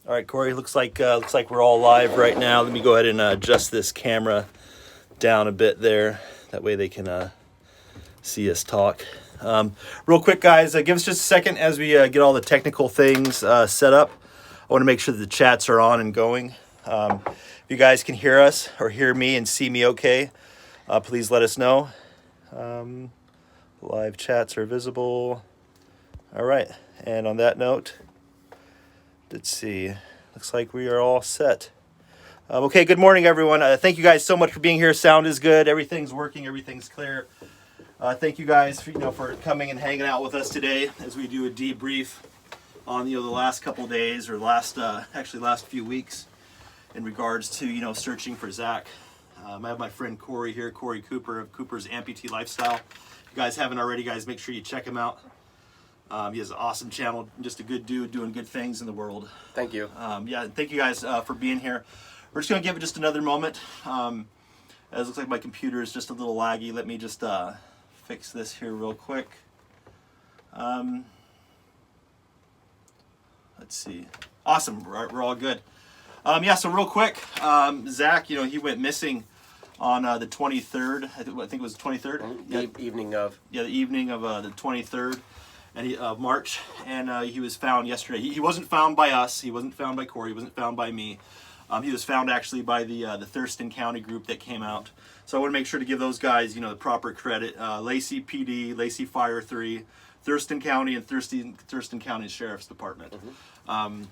All right, Corey. Looks like we're all live right now. Let me go ahead and adjust this camera down a bit there. That way they can see us talk. Real quick, guys, give us just a second as we get all the technical things set up. I want to make sure that the chats are on and going. If you guys can hear us or hear me and see me okay, please let us know. Live chats are visible. All right, and on that note, let's see. Looks like we are all set. Okay, good morning, everyone. Thank you guys so much for being here. Sound is good. Everything's working. Everything's clear. Thank you guys for coming and hanging out with us today as we do a debrief on the last couple days or last few weeks in regards to searching for Zack. I have my friend Corey here, Corey Cooper of Cooper's Amputee Lifestyle. If you guys haven't already, guys, make sure you check him out. He has an awesome channel, just a good dude doing good things in the world. Thank you. Thank you guys for being here. We're just going to give it just another moment. As it looks like my computer is just a little laggy. Let me just fix this here real quick. Let's see. Awesome. We're all good. So real quick, Zack, he went missing on the 23rd. I think it was the 23rd. The evening of. Yeah, the evening of the 23rd. And March, and he was found yesterday. He wasn't found by us. He wasn't found by Corey. He wasn't found by me. He was found actually by the Thurston County group that came out. So I want to make sure to give those guys, the proper credit. Lacey PD, Lacey Fire 3, Thurston County, and Thurston County Sheriff's Department. Mm-hmm.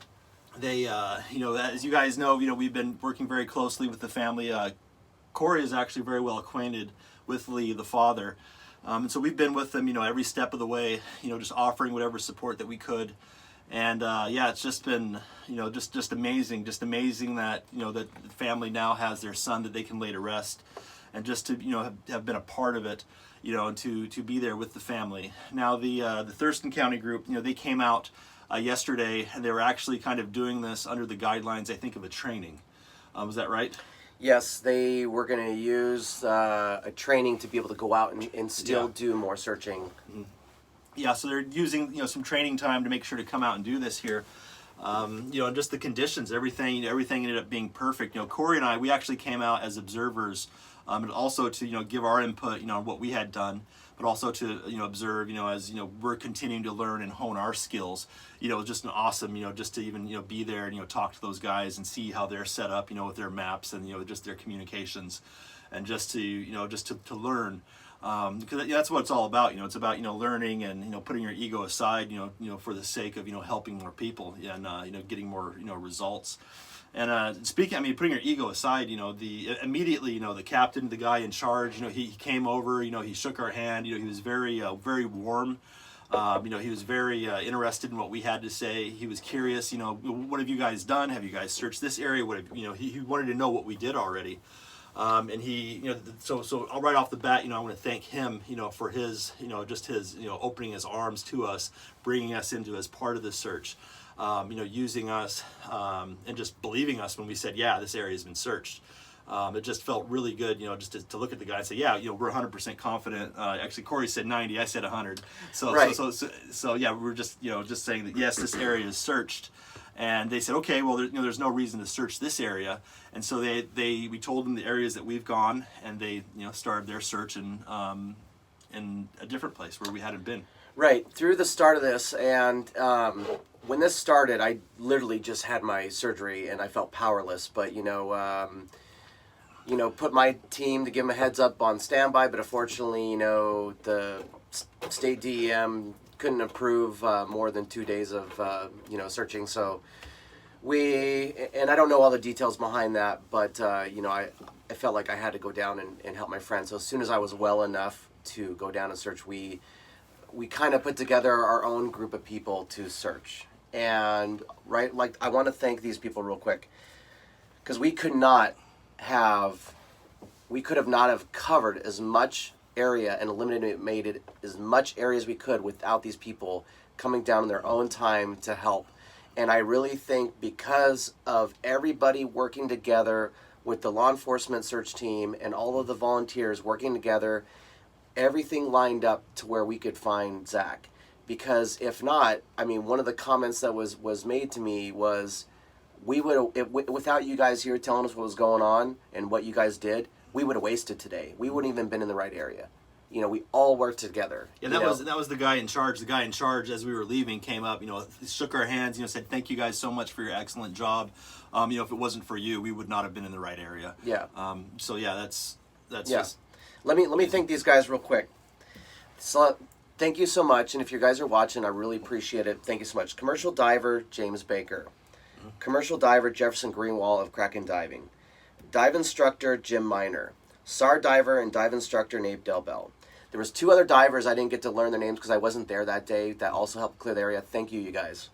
They, as you guys know, we've been working very closely with the family. Corey is actually very well acquainted with Lee, the father. And so we've been with them, every step of the way, just offering whatever support that we could. And it's just been, just amazing that, that the family now has their son that they can lay to rest, and just to, have been a part of it, and to be there with the family. Now the Thurston County group, they came out yesterday, and they were actually kind of doing this under the guidelines, I think, of a training. Was that right? Yes, they were going to use a training to be able to go out and still do more searching. Mm-hmm. Yeah, so they're using some training time to make sure to come out and do this here. And just the conditions, everything ended up being perfect. Corey and I, we actually came out as observers, and also to give our input, on what we had done, but also to observe, as we're continuing to learn and hone our skills. Just an awesome, just to even be there and talk to those guys and see how they're set up, with their maps and just their communications, and just to learn. Because that's what it's all about. It's about learning and putting your ego aside. For the sake of helping more people and getting more results. And putting your ego aside, immediately the captain, the guy in charge, he came over. He shook our hand. He was very very warm. He was very interested in what we had to say. He was curious. What have you guys done? Have you guys searched this area? What have, he wanted to know what we did already. And he, so right off the bat, I want to thank him, for his, just his, opening his arms to us, bringing us into as part of the search, using us, and just believing us when we said, yeah, this area has been searched. It just felt really good, just to look at the guy and say, yeah, we're 100% confident. Actually, Corey said 90, I said 100. Right. So yeah, we were just, just saying that, yes, this area is searched. And they said, okay, well, there's no reason to search this area. And so we told them the areas that we've gone, and they, started their search in a different place where we hadn't been. Right. Through the start of this, and when this started, I literally just had my surgery, and I felt powerless. But, put my team to give them a heads up on standby, but unfortunately, the state DEM couldn't approve more than 2 days of searching. So and I don't know all the details behind that, but I felt like I had to go down and help my friend. So as soon as I was well enough to go down and search, we kind of put together our own group of people to search. And I want to thank these people real quick, because we could not have covered as much area and eliminated as much area as we could without these people coming down in their own time to help. And I really think because of everybody working together with the law enforcement search team and all of the volunteers working together, everything lined up to where we could find Zack. Because if not, one of the comments that was made to me was, we would without you guys here telling us what was going on and what you guys did, we would have wasted today. We wouldn't even been in the right area. You know, we all worked together. Yeah, that was the guy in charge. The guy in charge, as we were leaving, came up, you know, shook our hands, you know, said, "Thank you guys so much for your excellent job. You know, if it wasn't for you, we would not have been in the right area." Yeah. So yeah, that's Yeah. just. Let me thank these guys real quick. So, thank you so much, and if you guys are watching, I really appreciate it. Thank you so much. Commercial diver James Baker, commercial diver Jefferson Greenwald of Kraken Diving, dive instructor Jim Miner, SAR diver and dive instructor Nate Delbell. There was 2 other divers I didn't get to learn their names because I wasn't there that day. That also helped clear the area. Thank you, you guys.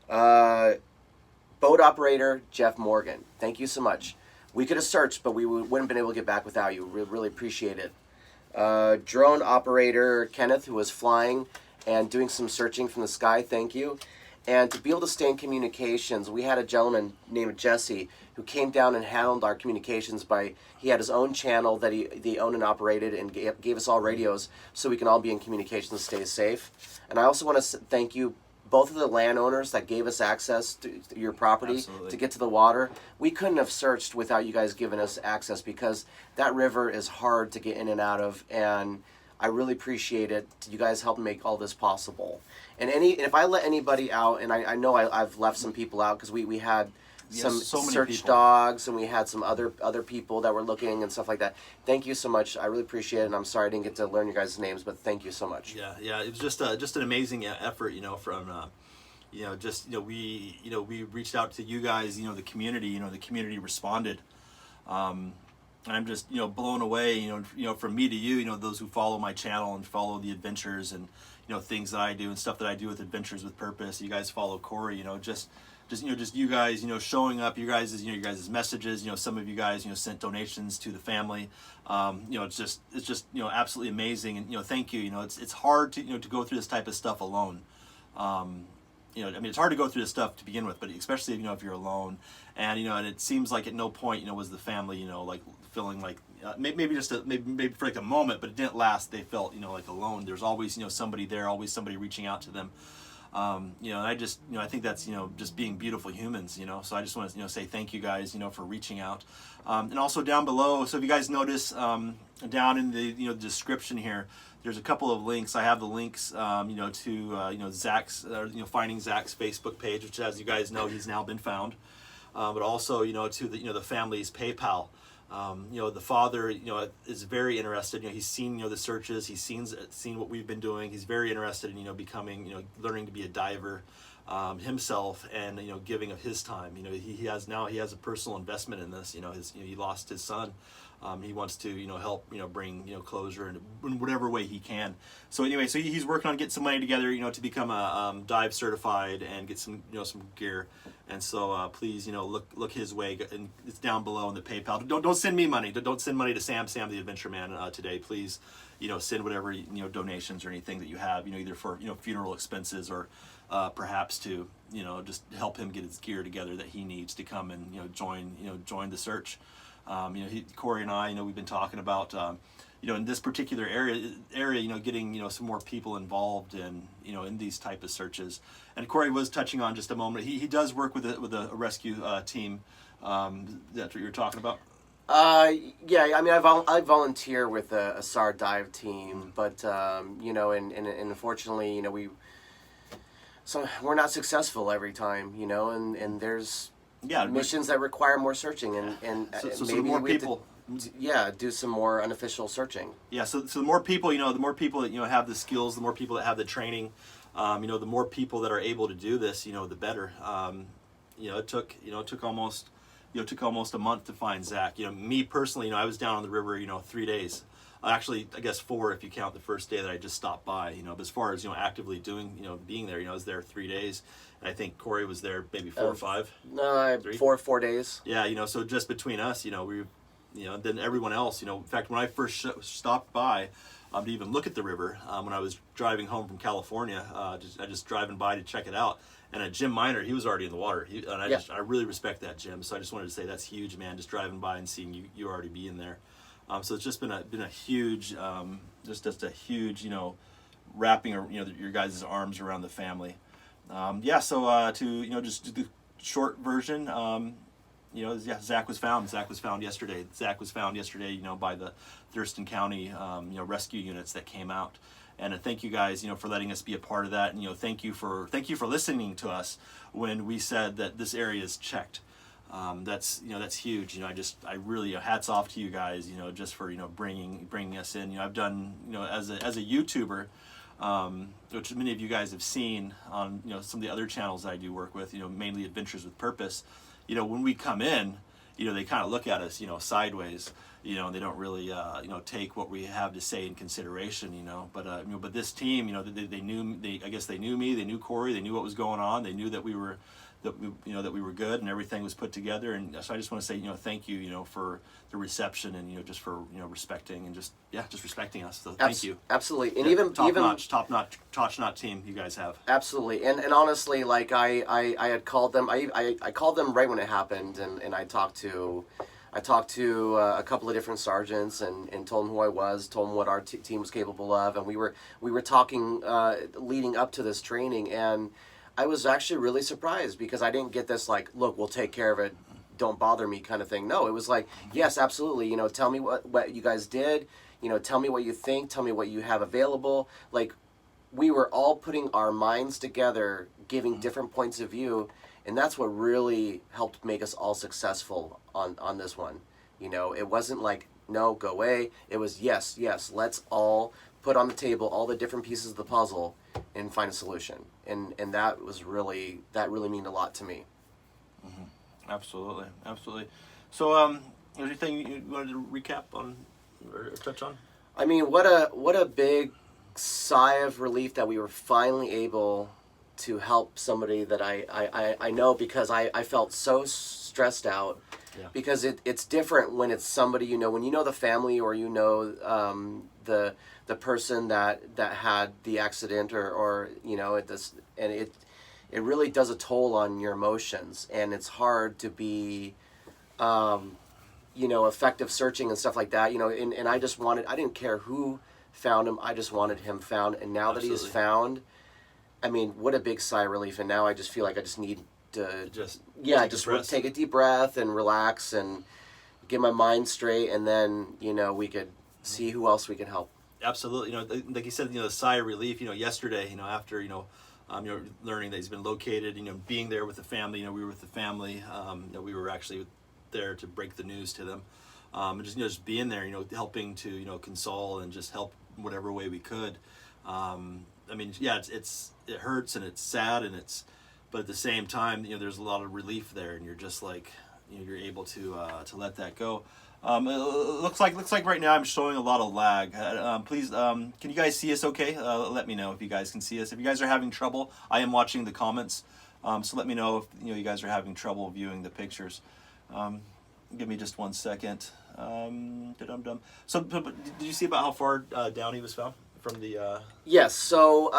Boat operator Jeff Morgan. Thank you so much. We could have searched, but we wouldn't have been able to get back without you. We really appreciate it. Drone operator Kenneth, who was flying and doing some searching from the sky. Thank you. And to be able to stay in communications, we had a gentleman named Jesse who came down and handled our communications he had his own channel that he owned and operated and gave us all radios so we can all be in communication and stay safe. And I also want to thank you, both of the landowners that gave us access to your property. Absolutely. To get to the water. We couldn't have searched without you guys giving us access because that river is hard to get in and out of, and I really appreciate it. You guys helped make all this possible. And if I let anybody out, and I know I've left some people out because we had some so many search people. dogs, and we had some other people that were looking and stuff like that. Thank you so much. I really appreciate it, and I'm sorry I didn't get to learn your guys' names, but thank you so much. Yeah, it was just an amazing effort, you know, from we reached out to you guys, you know, the community responded. I'm just, you know, blown away, you know, from me to you, you know, those who follow my channel and follow the adventures and, you know, things that I do and stuff that I do with Adventures with Purpose. You guys follow Corey, you know, just you guys, you know, showing up, your guys' messages, you know, some of you guys, you know, sent donations to the family. You know, it's just, you know, absolutely amazing. And, you know, thank you. You know, it's hard to, you know, to go through this type of stuff alone. You know, I mean, it's hard to go through this stuff to begin with, but especially, you know, if you're alone. And, you know, and it seems like at no point, you know, was the family, you know, like feeling like maybe for like a moment, but it didn't last. They felt, you know, like alone. There's always, you know, somebody there, always somebody reaching out to them. You know, and I just, you know, I think that's, you know, just being beautiful humans, you know. So I just want to, you know, say thank you guys, you know, for reaching out. And also down below, so if you guys notice down in the, you know, description here, there's a couple of links. I have the links, you know, to, you know, Zack's, you know, finding Zack's Facebook page, which, as you guys know, he's now been found. But also, you know, to the, you know, the family's PayPal. You know, the father, you know, is very interested. You know, he's seen, you know, the searches. He's seen what we've been doing. He's very interested in, you know, becoming, you know, learning to be a diver himself, and, you know, giving of his time. You know, he has a personal investment in this. You know, he lost his son. He wants to, you know, help, you know, bring, you know, closure in whatever way he can. So anyway, so he's working on getting some money together, you know, to become a dive certified and get some, you know, some gear. And so please, you know, look his way, and it's down below in the PayPal. Don't send me money. Don't send money to Sam the Adventure Man today. Please, you know, send whatever, you know, donations or anything that you have, you know, either for, you know, funeral expenses or perhaps to, you know, just help him get his gear together that he needs to come and, you know, join the search. You know, Corey and I, you know, we've been talking about, you know, in this particular area, you know, getting, you know, some more people involved in, you know, in these type of searches. And Corey was touching on just a moment. He does work with a rescue team. That's what you're talking about. Yeah, I mean, I volunteer with a SAR dive team, but you know, and unfortunately, you know, we're not successful every time, you know, and there's missions that require more searching, and so maybe more we people. do some more unofficial searching. Yeah, so the more people, you know, the more people that, you know, have the skills, the more people that have the training, you know, the more people that are able to do this, you know, the better. You know, it took almost a month to find Zack. You know, me personally, you know, I was down on the river, you know, 3 days. Actually, I guess 4 if you count the first day that I just stopped by. You know, but as far as, you know, actively doing, you know, being there, you know, I was there 3 days. And I think Corey was there maybe 4 or 5. No, 4 days. Yeah, you know, so just between us, you know, you know, then everyone else, you know, in fact, when I first stopped by to even look at the river, when I was driving home from California, just driving by to check it out, and Jim Miner, he was already in the water, I really respect that, Jim. So I just wanted to say that's huge, man. Just driving by and seeing you already being there. So it's just been a huge, just a huge, you know, wrapping, you know, your guys' arms around the family. Yeah. So to, you know, just short version. Yeah, Zack was found. Zack was found yesterday. Zack was found yesterday. By the Thurston County, rescue units that came out. And thank you guys, for letting us be a part of that. And thank you for listening to us when we said that this area is checked. That's huge. I really hats off to you guys. Just for bringing us in. I've done as a YouTuber, which many of you guys have seen on some of the other channels I do work with. Mainly Adventures with Purpose. When we come in, they kind of look at us, sideways. They don't really, take what we have to say in consideration. But this team, they knew. I guess they knew me. They knew Corey. They knew what was going on. They knew that we were good and everything was put together. And so I just want to say, thank you, for the reception and just for respecting and just respecting us. So thank you. Absolutely, and even top notch team you guys have. Absolutely, and honestly, like I had called them. I called them right when it happened, and I talked to a couple of different sergeants and told them who I was, told them what our team was capable of, and we were talking leading up to this training, and I was actually really surprised because I didn't get this like, look, we'll take care of it, don't bother me kind of thing. No, it was like, yes, absolutely, tell me what you guys did, tell me what you think, tell me what you have available. Like, we were all putting our minds together, giving different points of view, and that's what really helped make us all successful on this one. It wasn't like, no, go away. It was, yes, let's all put on the table all the different pieces of the puzzle and find a solution. And that really meant a lot to me. Mm-hmm. Absolutely. So, anything you wanted to recap on or touch on? I mean, what a big sigh of relief that we were finally able to help somebody that I know, because I felt so stressed out. Yeah. Because it's different when it's somebody when the family, or the person that had the accident or it really does a toll on your emotions, and it's hard to be effective searching and stuff like that, and I didn't care who found him, I just wanted him found, and now that he is found, I mean, what a big sigh of relief. And now I just feel like I just need to just take a deep breath and relax and get my mind straight, and then we could see who else we can help. Absolutely. Like you said, the sigh of relief, yesterday, after, learning that he's been located, being there with the family, we were with the family, we were actually there to break the news to them. And just being there, helping to, console and just help whatever way we could. I mean, yeah, it hurts and it's sad but at the same time, there's a lot of relief there, and you're just like, you're able to let that go. It looks like right now I'm showing a lot of lag. Please, can you guys see us okay? Let me know if you guys can see us. If you guys are having trouble, I am watching the comments, so let me know if you guys are having trouble viewing the pictures. Give me just 1 second. So, did you see about how far down he was found from the? Yes. So,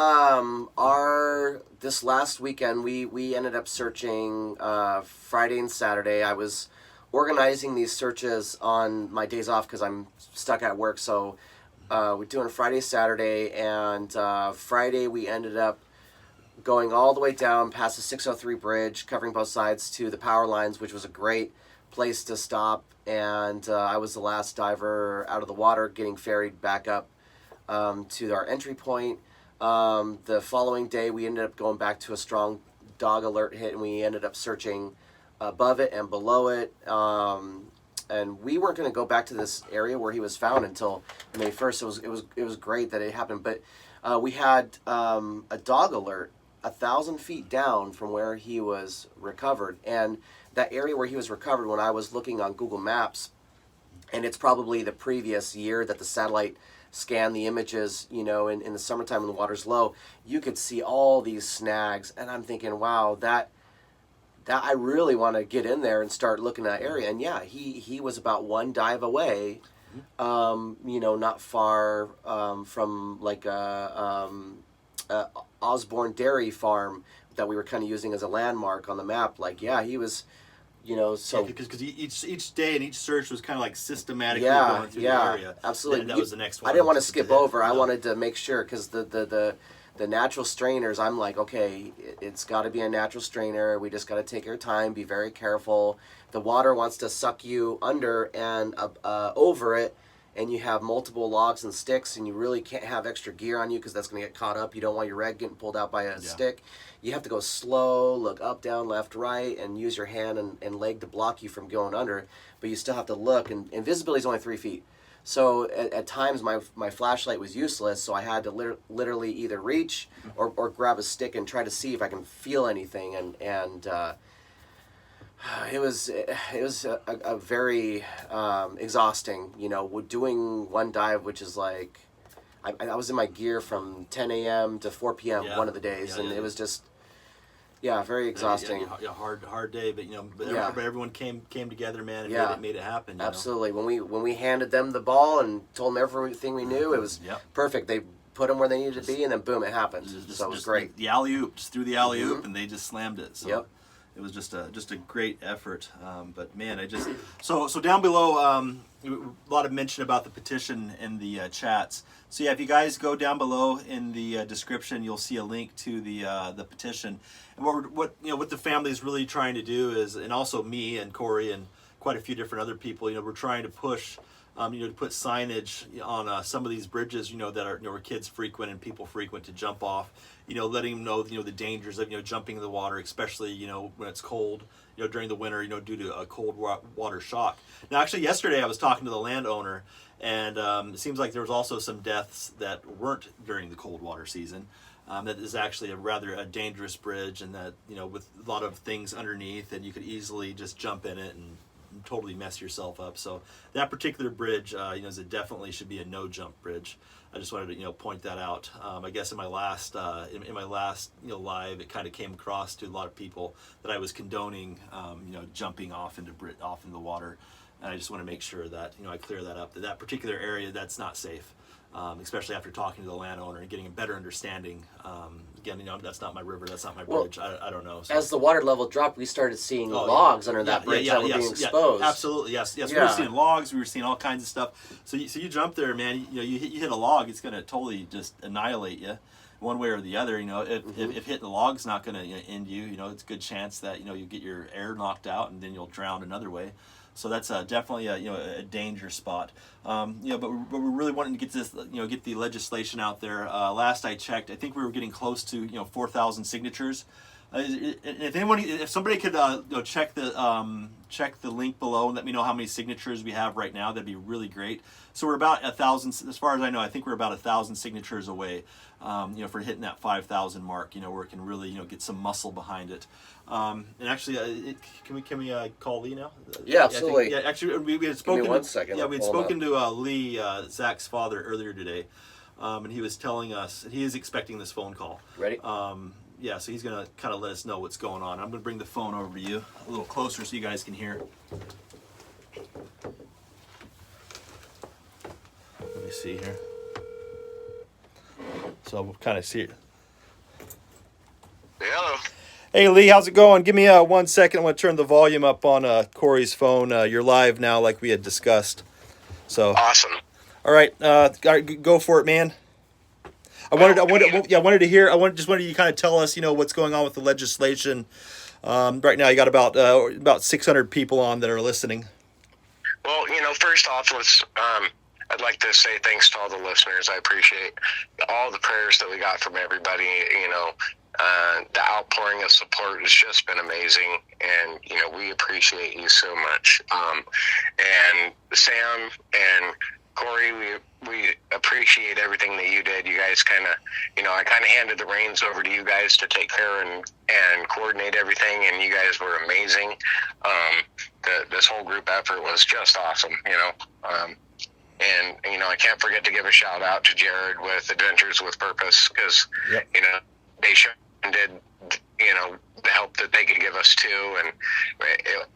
this last weekend we ended up searching Friday and Saturday. I was organizing these searches on my days off because I'm stuck at work. So, we're doing Friday, Saturday, and Friday we ended up going all the way down past the 603 bridge, covering both sides to the power lines, which was a great place to stop. And I was the last diver out of the water, getting ferried back up to our entry point. The following day, we ended up going back to a strong dog alert hit, and we ended up searching above it and below it. And we weren't going to go back to this area where he was found until May 1st. It was great that it happened, but we had a dog alert 1,000 feet down from where he was recovered, and that area where he was recovered, when I was looking on Google Maps, and it's probably the previous year that the satellite scanned the images, in the summertime when the water's low, you could see all these snags, and I'm thinking, wow, that I really want to get in there and start looking at that area. And yeah, he was about one dive away, not far from like a Osborne Dairy Farm that we were kind of using as a landmark on the map. Like, yeah, he was, so because each day and each search was kind of like systematically going through the area. Absolutely. That was the next one. I didn't want to skip over. I wanted to make sure, because the The natural strainers, I'm like, okay, it's got to be a natural strainer. We just got to take our time, be very careful. The water wants to suck you under and over it, and you have multiple logs and sticks, and you really can't have extra gear on you because that's going to get caught up. You don't want your rag getting pulled out by a stick. You have to go slow, look up, down, left, right, and use your hand and leg to block you from going under, but you still have to look, and visibility is only 3 feet. So at times my flashlight was useless, so I had to literally either reach or grab a stick and try to see if I can feel anything, and it was a very exhausting, doing one dive, which is like, I was in my gear from 10 a.m. to 4 p.m. one of the days, and it was just, very exhausting. Hard day, but everyone came together, man, and made it happen. Absolutely. When we handed them the ball and told them everything we knew, it was perfect. They put them where they needed to be, and then boom, it happened. So it was great. The alley-oop, just threw the alley-oop, and they just slammed it. So it was just a great effort. But man, so down below, a lot of mention about the petition in the chats. So if you guys go down below in the description, you'll see a link to the petition. And what the family is really trying to do is, and also me and Corey and quite a few different other people, we're trying to push, to put signage on some of these bridges, that are where kids frequent and people frequent, to jump off, letting them know, the dangers of jumping in the water, especially when it's cold, during the winter, due to a cold water shock. Now, actually, yesterday I was talking to the landowner, and it seems like there was also some deaths that weren't during the cold water season. That is actually a dangerous bridge, and that with a lot of things underneath, and you could easily just jump in it and totally mess yourself up. So that particular bridge, it definitely should be a no jump bridge. I just wanted to point that out. I guess in my last live, it kind of came across to a lot of people that I was condoning jumping off into the water, and I just want to make sure that I clear that up. That particular area, that's not safe. Especially after talking to the landowner and getting a better understanding. Again, that's not my river, that's not my bridge. I don't know. So. As the water level dropped, we started seeing logs under that bridge that were being exposed. Absolutely, yes. We were seeing logs, we were seeing all kinds of stuff. So you jump there, man. You hit a log, it's going to totally just annihilate you, one way or the other. If hitting the log's not going to end you, it's a good chance that you get your air knocked out and then you'll drown another way. So that's definitely a danger spot. But we're really wanting to get this, get the legislation out there. Last I checked, I think we were getting close to 4,000 signatures. If somebody could check the link below and let me know how many signatures we have right now, that'd be really great. So we're about 1,000, as far as I know. I think we're about 1,000 signatures away, for hitting that 5,000 mark. Where it can really get some muscle behind it. And actually, can we call Lee now? Yeah, absolutely. Actually, we had spoken. Give me 1 second. Yeah, we had spoken to Lee, Zack's father, earlier today, and he was telling us he is expecting this phone call. Ready? So he's gonna kind of let us know what's going on. I'm gonna bring the phone over to you a little closer so you guys can hear. Let me see here. So we'll kind of see it. Hello. Hey Lee, how's it going? Give me 1 second. I want to turn the volume up on Corey's phone. You're live now, like we had discussed. So awesome. All right, go for it, man. I wanted to hear. Just wanted you to kind of tell us, what's going on with the legislation. Right now, you got about 600 people on that are listening. Well, first off, I'd like to say thanks to all the listeners. I appreciate all the prayers that we got from everybody. The outpouring of support has just been amazing, and we appreciate you so much. And Sam and Corey, we appreciate everything that you did. You guys kind of, I kind of handed the reins over to you guys to take care and coordinate everything, and you guys were amazing. This whole group effort was just awesome, and I can't forget to give a shout out to Jared with Adventures with Purpose, because they showed and did the help that they could give us too, and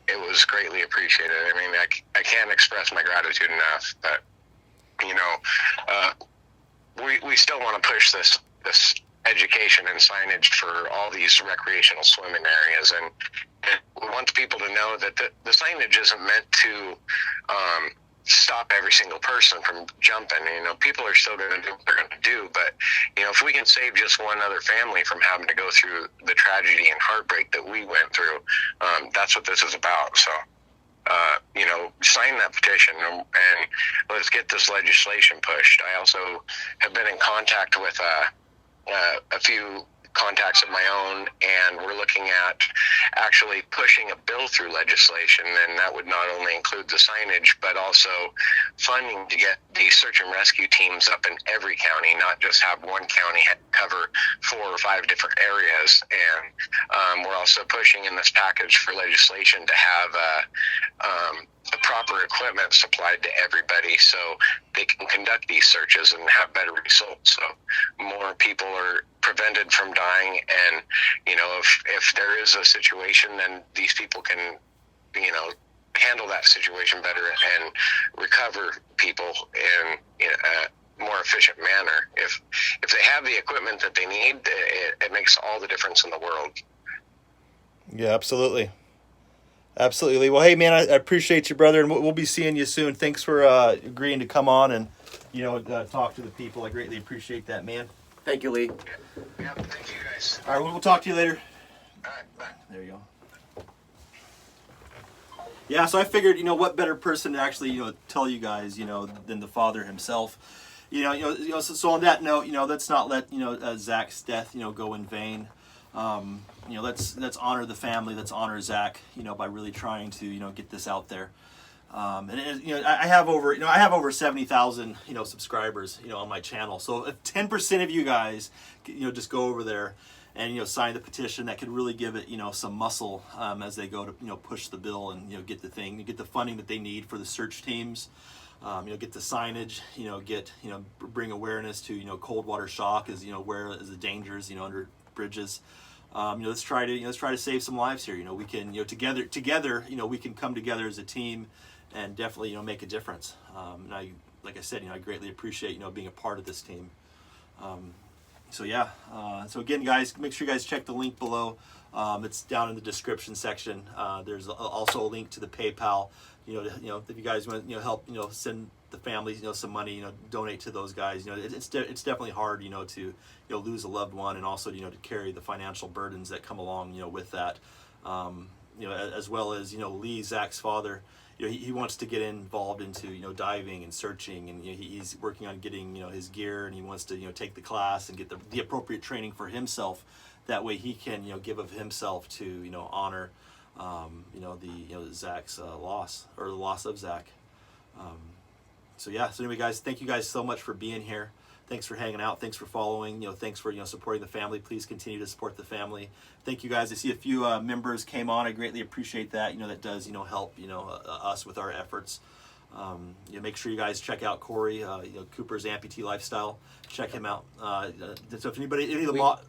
it was greatly appreciated. I mean, I can't express my gratitude enough. But we still want to push this education and signage for all these recreational swimming areas, and we want people to know that the signage isn't meant to stop every single person from jumping. You know, people are still going to do what they're going to do, but you know, if we can save just one other family from having to go through the tragedy and heartbreak that we went through, that's what this is about. So, you know, sign that petition and let's get this legislation pushed. I also have been in contact with a few contacts of my own, and we're looking at actually pushing a bill through legislation, and that would not only include the signage but also funding to get the search and rescue teams up in every county, not just have one county cover 4 or 5 different areas. And we're also pushing in this package for legislation to have the proper equipment supplied to everybody so they can conduct these searches and have better results. So more people are prevented from dying, and you know, if there is a situation, then these people can, you know, handle that situation better and recover people in a more efficient manner. If they have the equipment that they need, it makes all the difference in the world. Yeah, absolutely. Absolutely. Well, hey, man, I appreciate you, brother, and we'll be seeing you soon. Thanks for agreeing to come on and, you know, talk to the people. I greatly appreciate that, man. Thank you, Lee. Yeah, thank you guys. All right, we'll talk to you later. All right, bye. There you go. Yeah, so I figured, you know, what better person to actually, you know, tell you guys, you know, than the father himself. So on that note, you know, let's not let, you know, Zack's death, you know, go in vain. You know, let's honor the family. Let's honor Zack, you know, by really trying to, you know, get this out there. You know, I have over 70,000, you know, subscribers, you know, on my channel. So if 10% of you guys, you know, just go over there and, you know, sign the petition, that could really give it, you know, some muscle as they go to, you know, push the bill and, you know, get the funding that they need for the search teams. You know, get the signage, you know, bring awareness to, you know, cold water shock is, you know, where is the dangers, you know, under bridges. You know, let's try to save some lives here. You know, we can, you know, together, you know, we can come together as a team and definitely, you know, make a difference. And like I said, you know, I greatly appreciate, you know, being a part of this team. So yeah, so again, guys, make sure you guys check the link below. It's down in the description section. There's also a link to the PayPal. You know, if you guys want, you know, help, you know, send the families, you know, some money, you know, donate to those guys. You know, it's definitely hard, you know, to, you know, lose a loved one, and also, you know, to carry the financial burdens that come along, you know, with that. You know, as well as, you know, Lee, Zack's father. You know, he wants to get involved into, you know, diving and searching, and, you know, he's working on getting, you know, his gear, and he wants to, you know, take the class and get the appropriate training for himself. That way he can, you know, give of himself to, you know, honor, you know, Zack's loss, or the loss of Zack. So yeah, so anyway, guys, thank you guys so much for being here. Thanks for hanging out. Thanks for following. You know, thanks for, you know, supporting the family. Please continue to support the family. Thank you, guys. I see a few members came on. I greatly appreciate that. You know, that does, you know, help, you know, us with our efforts. You know, make sure you guys check out Corey, you know, Cooper's Amputee Lifestyle. Check him out. So if any of the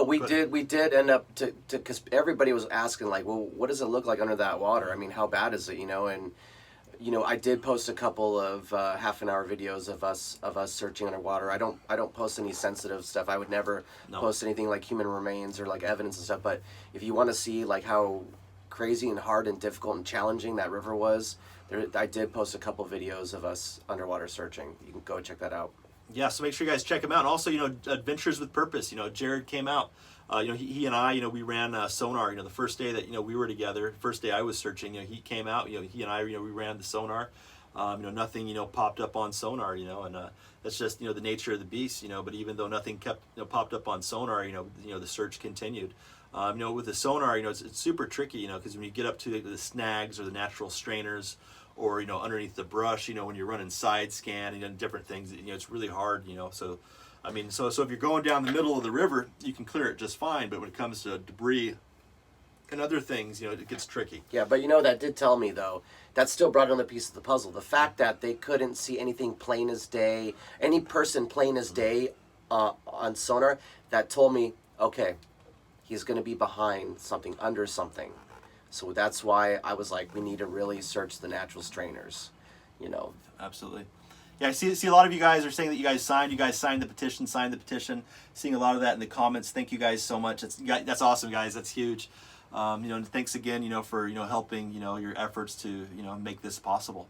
we did end up because everybody was asking, like, well, what does it look like under that water? I mean, how bad is it, you know? And you know, I did post a couple of half-an-hour videos of us searching underwater. I don't post any sensitive stuff. I would never post anything like human remains or like evidence and stuff. But if you want to see like how crazy and hard and difficult and challenging that river was, I did post a couple videos of us underwater searching. You can go check that out. Yeah, so make sure you guys check him out. And also, you know, Adventures with Purpose. You know, Jared came out. You know, he and I, you know, we ran sonar. You know, the first day that, you know, we were together, first day I was searching, you know, he came out. You know, he and I, you know, we ran the sonar. You know, nothing, you know, popped up on sonar. You know, and that's just, you know, the nature of the beast. You know, but even though nothing popped up on sonar, you know, the search continued. You know, with the sonar, you know, it's super tricky. You know, because when you get up to the snags or the natural strainers, or, you know, underneath the brush, you know, when you're running side scan and different things, you know, it's really hard. You know, so. I mean, so if you're going down the middle of the river, you can clear it just fine. But when it comes to debris and other things, you know, it gets tricky. Yeah, but you know, that did tell me, though, that still brought another piece of the puzzle. The fact that they couldn't see anything plain as day, any person plain as day on sonar, that told me, okay, he's going to be behind something, under something. So that's why I was like, we need to really search the natural strainers, you know. Absolutely. Yeah, I see a lot of you guys are saying that you guys signed the petition. Seeing a lot of that in the comments. Thank you guys so much. That's awesome, guys. That's huge. You know, and thanks again, you know, for, you know, helping, you know, your efforts to, you know, make this possible.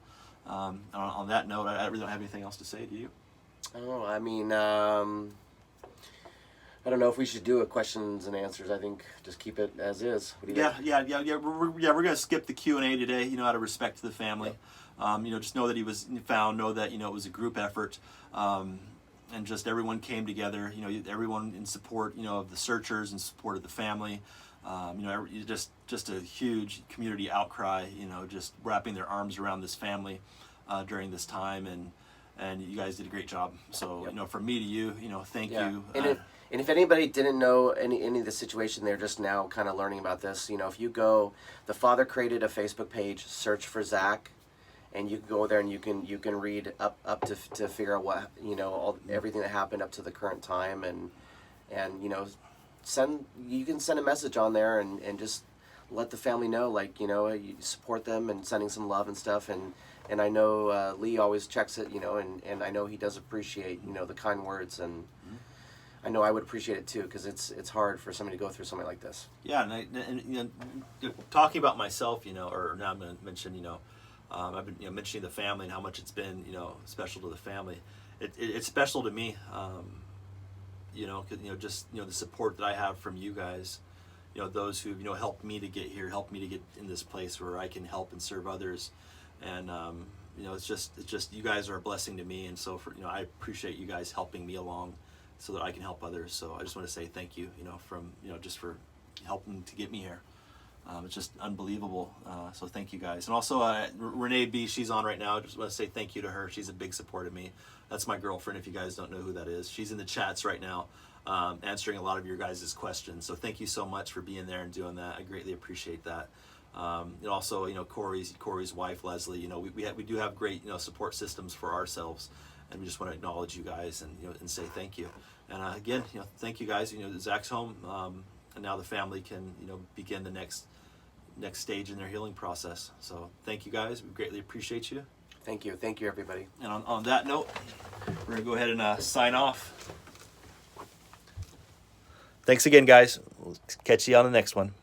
On that note, I really don't have anything else to say. Do you? Oh, I mean, I don't know if we should do a questions and answers. I think just keep it as is. What do you think? Yeah. We're gonna skip the Q&A today. Out of respect to the family. Yep. Just know that he was found. Know that it was a group effort, and just everyone came together. Everyone in support. Of the searchers, in support of the family. Just a huge community outcry. Just wrapping their arms around this family during this time, and you guys did a great job. So Yep. From me to you, thank you. And if anybody didn't know any of the situation, they're just now kind of learning about this. If you go, the father created a Facebook page, search for Zack, and you can go there and you can read up to figure out what everything that happened up to the current time, and you can send a message on there and just let the family know, you support them and sending some love and stuff, and I know Lee always checks it, and I know he does appreciate the kind words, and I know I would appreciate it too, because it's hard for somebody to go through something like this. Yeah, and talking about myself, or now I'm going to mention, I've been mentioning the family and how much it's been special to the family. It's special to me, just the support that I have from you guys, those who helped me to get here, helped me to get in this place where I can help and serve others, and it's just you guys are a blessing to me, and so I appreciate you guys helping me along, so that I can help others. So I just want to say thank you, just for helping to get me here. It's just unbelievable. So thank you guys. And also Renee B, she's on right now. I just want to say thank you to her. She's a big support of me. That's my girlfriend, if you guys don't know who that is. She's in the chats right now, answering a lot of your guys' questions. So thank you so much for being there and doing that. I greatly appreciate that. And also, Corey's wife, Leslie, we do have great, support systems for ourselves. And we just want to acknowledge you guys and say thank you. And again, thank you guys. Zack's home, and now the family can begin the next stage in their healing process. So thank you guys. We greatly appreciate you. Thank you, everybody. And on that note, we're gonna go ahead and sign off. Thanks again, guys. We'll catch you on the next one.